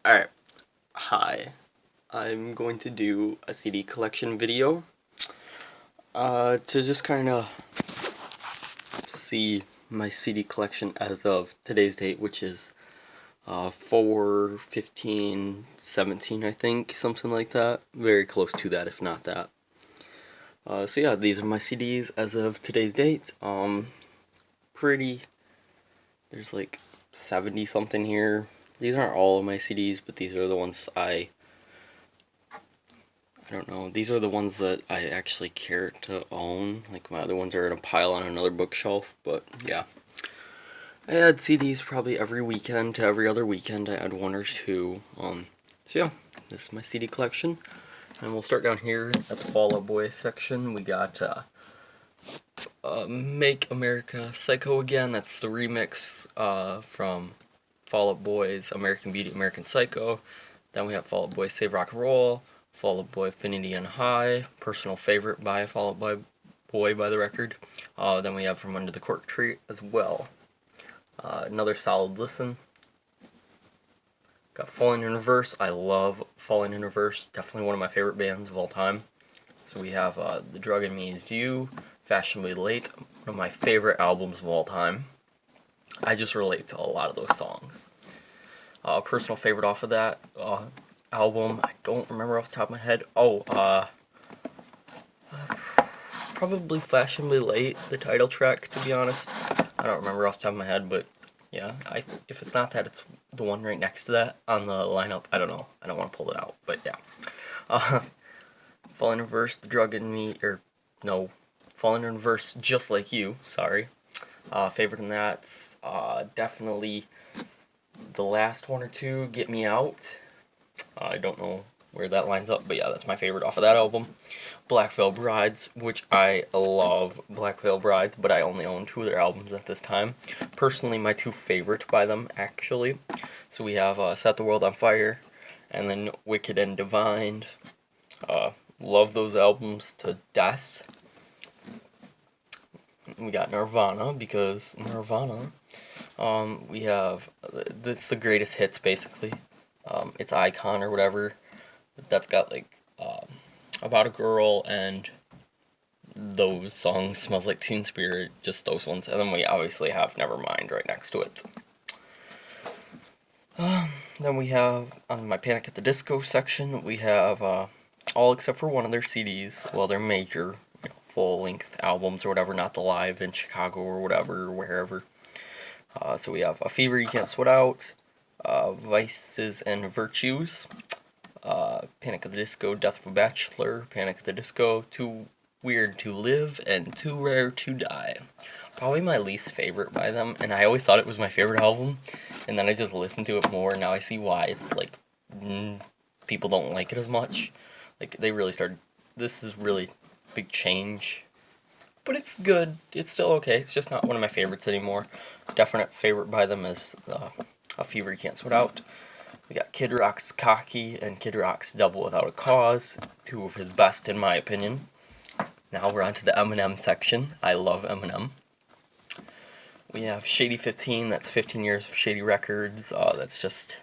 Alright, hi. I'm going to do a CD collection video to just kind of see my CD collection as of today's date, which is 4/15/17, I think, something like that. Very close to that, if not that. So yeah, these are my CDs as of today's date. There's like 70 something here. These aren't all of my CDs, but these are the ones I don't know. These are the ones that I actually care to own. Like, my other ones are in a pile on another bookshelf, but yeah. I add CDs probably every weekend to every other weekend. I add one or two. So yeah, this is my CD collection. And we'll start down here at the Fall Out Boy section. We got Make America Psycho Again. That's the remix from Fall Out Boy's American Beauty, American Psycho. Then we have Fall Out Boy Save Rock and Roll, Fall Out Boy Infinity and High, personal favorite by Fall Out Boy by the record. Then we have From Under the Cork Tree as well. Another solid listen. Got Falling in Reverse. I love Falling in Reverse. Definitely one of my favorite bands of all time. So we have The Drug in Me Is You, Fashionably Late, one of my favorite albums of all time. I just relate to a lot of those songs. Personal favorite off of that album, I don't remember off the top of my head. Probably Fashionably Late, the title track, to be honest. I don't remember off the top of my head, but yeah, if it's not that, it's the one right next to that on the lineup. I don't know. I don't want to pull it out, but yeah. Falling in Reverse, The Drug in Me, Falling in Reverse, Just Like You, sorry. Favorite in that, definitely the last one or two, Get Me Out. I don't know where that lines up, but yeah, that's my favorite off of that album. Black Veil Brides, which I love Black Veil Brides, but I only own two of their albums at this time. Personally, my two favorite by them, actually. So we have Set the World on Fire, and then Wicked and Divine. Love those albums to death. We got Nirvana, because Nirvana, we have, it's the greatest hits, basically. It's Icon or whatever. That's got, like, About a Girl and those songs, Smells Like Teen Spirit, just those ones. And then we obviously have Nevermind right next to it. Then we have, on my Panic at the Disco section, we have all except for one of their CDs, well, their major, full-length albums or whatever, not the live in Chicago or whatever, or wherever. So we have A Fever You Can't Sweat Out, Vices and Virtues, Panic at the Disco, Death of a Bachelor, Panic at the Disco, Too Weird to Live, and Too Rare to Die. Probably my least favorite by them, and I always thought it was my favorite album, and then I just listened to it more, and now I see why. It's like, people don't like it as much. Like, they really started, this is really big change, but it's good. It's still okay. It's just not one of my favorites anymore. Definite favorite by them is A Fever You Can't Sweat Out. We got Kid Rock's Cocky and Kid Rock's Devil Without a Cause, two of his best in my opinion. Now we're on to the Eminem section. I love Eminem. We have Shady 15, that's 15 years of Shady Records. That's just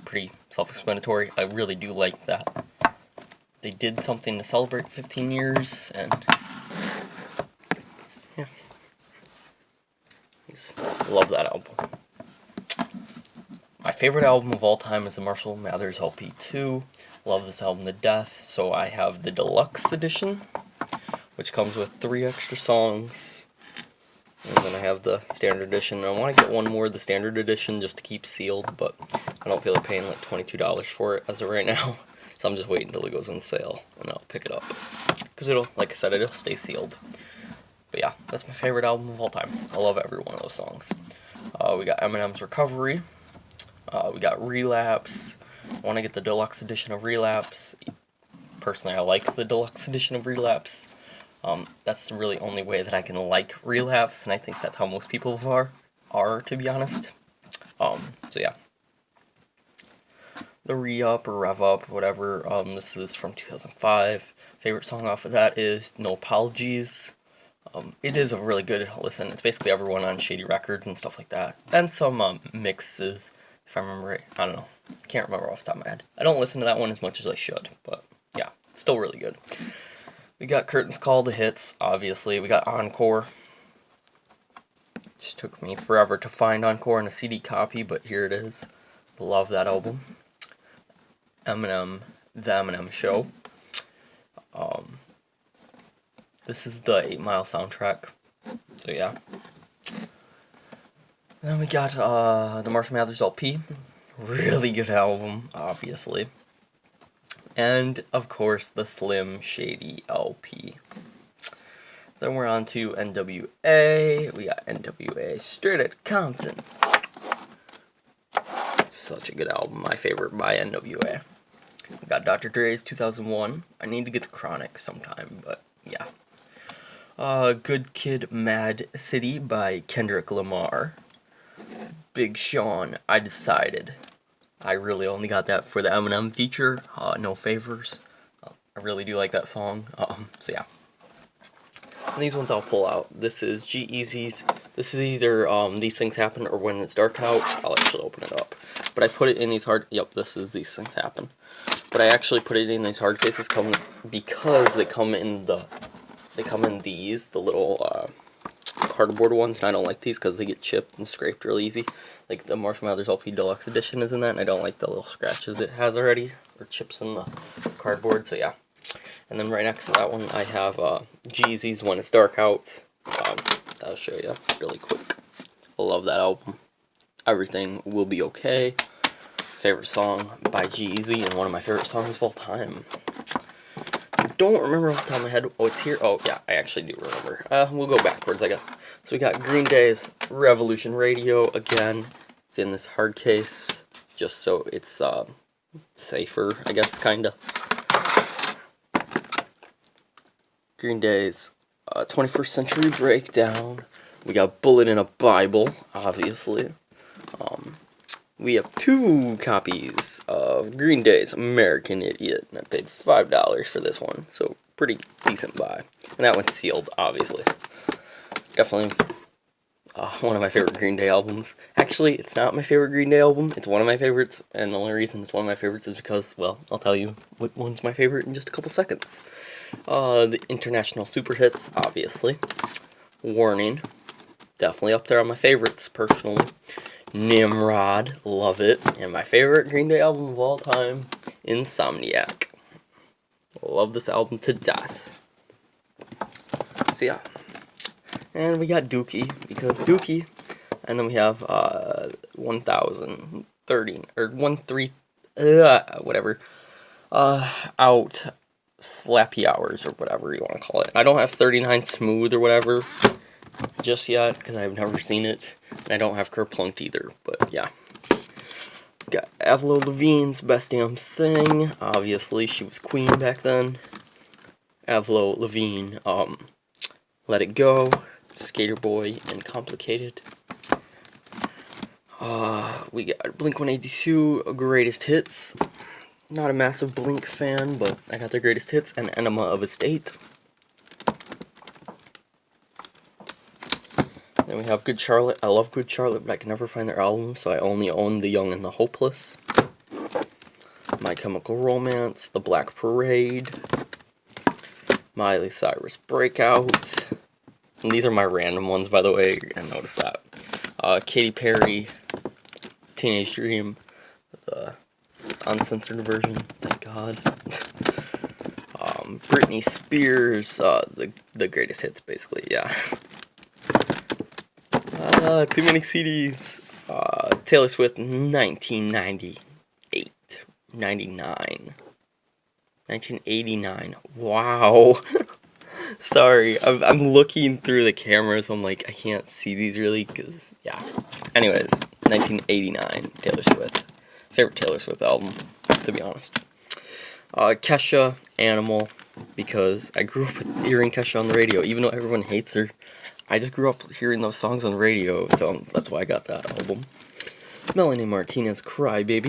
pretty self-explanatory. I really do like that. They did something to celebrate 15 years, and yeah, I just love that album. My favorite album of all time is the Marshall Mathers LP2. Love this album to death, so I have the deluxe edition, which comes with 3 extra songs. And then I have the standard edition. I want to get one more, the standard edition, just to keep sealed, but I don't feel like paying like $22 for it as of right now. So I'm just waiting until it goes on sale, and I'll pick it up. Because it'll, like I said, it'll stay sealed. But yeah, that's my favorite album of all time. I love every one of those songs. We got Eminem's Recovery. We got Relapse. I want to get the deluxe edition of Relapse. Personally, I like the deluxe edition of Relapse. That's the really only way that I can like Relapse, and I think that's how most people are, to be honest. So yeah. The Re-Up or Rev Up, whatever, this is from 2005. Favorite song off of that is No Apologies. It is a really good listen. It's basically everyone on Shady Records and stuff like that. And some mixes if I remember right. I don't know. Can't remember off the top of my head. I don't listen to that one as much as I should, but yeah, still really good. We got Curtains Call, the hits, obviously. We got Encore. Just took me forever to find Encore in a CD copy, but here it is. Love that album. Eminem, The Eminem Show. This is the 8 Mile soundtrack. So yeah. Then we got the Marshall Mathers LP. Really good album, obviously. And, of course, the Slim Shady LP. Then we're on to NWA. We got NWA Straight Outta Compton. Such a good album. My favorite by NWA. We got Dr. Dre's 2001. I need to get the Chronic sometime, but yeah. Good Kid, Mad City by Kendrick Lamar. Big Sean, I Decided. I really only got that for the Eminem feature, No Favors. I really do like that song, so yeah. And these ones I'll pull out. This is G-Eazy's. This is either These Things Happen or When It's Dark Out. I'll actually open it up. But I put it in these hard... Yep, this is These Things Happen. But I actually put it in these hard cases because they come in the... They come in these, the little cardboard ones, and I don't like these because they get chipped and scraped real easy. Like the Marshall Mathers LP Deluxe Edition is in that, and I don't like the little scratches it has already, or chips in the cardboard, so yeah. And then right next to that one, I have Jeezy's When It's Dark Out. I'll show you really quick. I love that album. Everything Will Be Okay. Favorite song by G-Eazy, and one of my favorite songs of all time. I don't remember off the top of my head. Oh, it's here. Oh, yeah, I actually do remember. We'll go backwards, I guess. So we got Green Day's Revolution Radio again. It's in this hard case, just so it's safer, I guess, kinda. Green Day's 21st Century Breakdown. We got Bullet in a Bible, obviously. We have 2 copies of Green Day's American Idiot, and I paid $5 for this one, so pretty decent buy. And that one's sealed, obviously. Definitely one of my favorite Green Day albums. Actually, it's not my favorite Green Day album, it's one of my favorites, and the only reason it's one of my favorites is because, well, I'll tell you what one's my favorite in just a couple seconds. The International Super Hits, obviously. Warning, definitely up there on my favorites, personally. Nimrod, love it. And my favorite Green Day album of all time, Insomniac. Love this album to death. So yeah. And we got Dookie, because Dookie. And then we have 1013, or 13, whatever. Out Slappy Hours, or whatever you want to call it. I don't have 39 Smooth or whatever just yet, because I've never seen it, and I don't have Kerplunk either, but yeah. Got Avril Lavigne's Best Damn Thing, obviously, she was queen back then. Avril Lavigne, Let It Go, Skater Boy, and Complicated. We got Blink-182, Greatest Hits. Not a massive Blink fan, but I got their Greatest Hits, and Enema of a State. Then we have Good Charlotte. I love Good Charlotte, but I can never find their album, so I only own The Young and the Hopeless. My Chemical Romance, The Black Parade, Miley Cyrus Breakout. And these are my random ones, by the way, you're gonna notice that. Katy Perry, Teenage Dream, the uncensored version, thank God. Britney Spears, the Greatest Hits, basically, yeah. Too many CDs. Taylor Swift, 1998, 99, 1989. Wow. Sorry, I'm looking through the cameras. I'm like, I can't see these really, because, yeah. Anyways, 1989, Taylor Swift. Favorite Taylor Swift album, to be honest. Kesha, Animal, because I grew up hearing Kesha on the radio, even though everyone hates her. I just grew up hearing those songs on the radio, so that's why I got that album. Melanie Martinez, Cry Baby.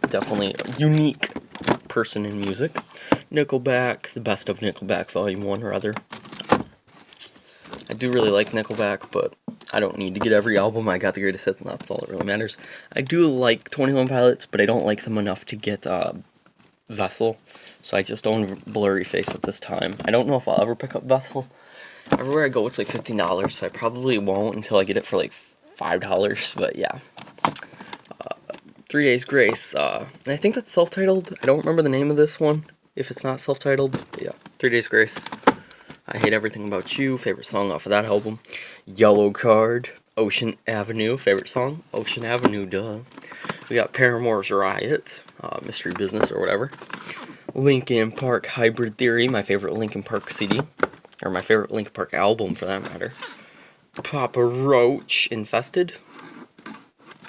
Definitely a unique person in music. Nickelback, the best of Nickelback, Volume 1, rather. I do really like Nickelback, but I don't need to get every album. I got the greatest hits, and that's all that really matters. I do like 21 Pilots, but I don't like them enough to get Vessel. So I just own Blurryface at this time. I don't know if I'll ever pick up Vessel. Everywhere I go, it's like $15, so I probably won't until I get it for like $5. But yeah. 3 Days Grace. And I think that's self-titled. I don't remember the name of this one, if it's not self-titled. But yeah, 3 Days Grace. I Hate Everything About You, favorite song off of that album. Yellow Card, Ocean Avenue, favorite song. Ocean Avenue, duh. We got Paramore's Riot, Mystery Business or whatever. Linkin Park Hybrid Theory, my favorite Linkin Park CD. Or my favorite Linkin Park album, for that matter. Papa Roach, Infested,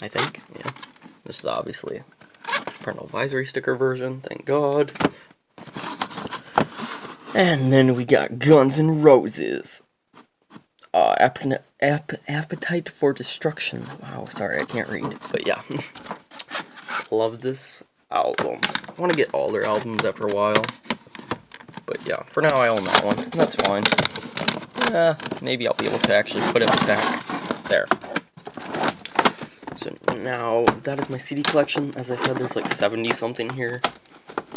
I think, yeah. This is obviously a parental advisory sticker version, thank God. And then we got Guns N' Roses. Appetite for Destruction. Wow, sorry, I can't read. But yeah. Love this album. I want to get all their albums after a while. But yeah, for now I own that one. That's fine. Maybe I'll be able to actually put it back there. So now, that is my CD collection. As I said, there's like 70 something here.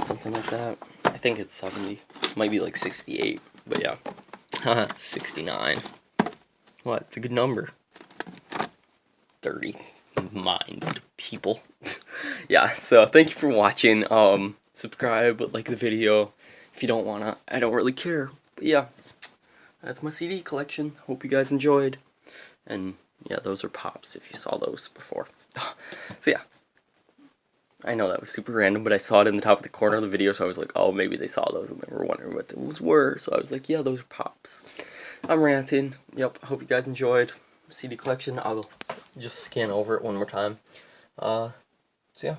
Something like that. I think it's 70. Might be like 68. But yeah. Haha, 69. What? It's a good number. 30. Mind, people. Yeah, so thank you for watching. Subscribe, like the video. If you don't wanna, I don't really care. But yeah, that's my CD collection. Hope you guys enjoyed. And yeah, those are Pops, if you saw those before. So yeah. I know that was super random, but I saw it in the top of the corner of the video, so I was like, oh, maybe they saw those and they were wondering what those were. So I was like, yeah, those are Pops. I'm ranting. Yep, hope you guys enjoyed. CD collection. I'll just scan over it one more time. So yeah.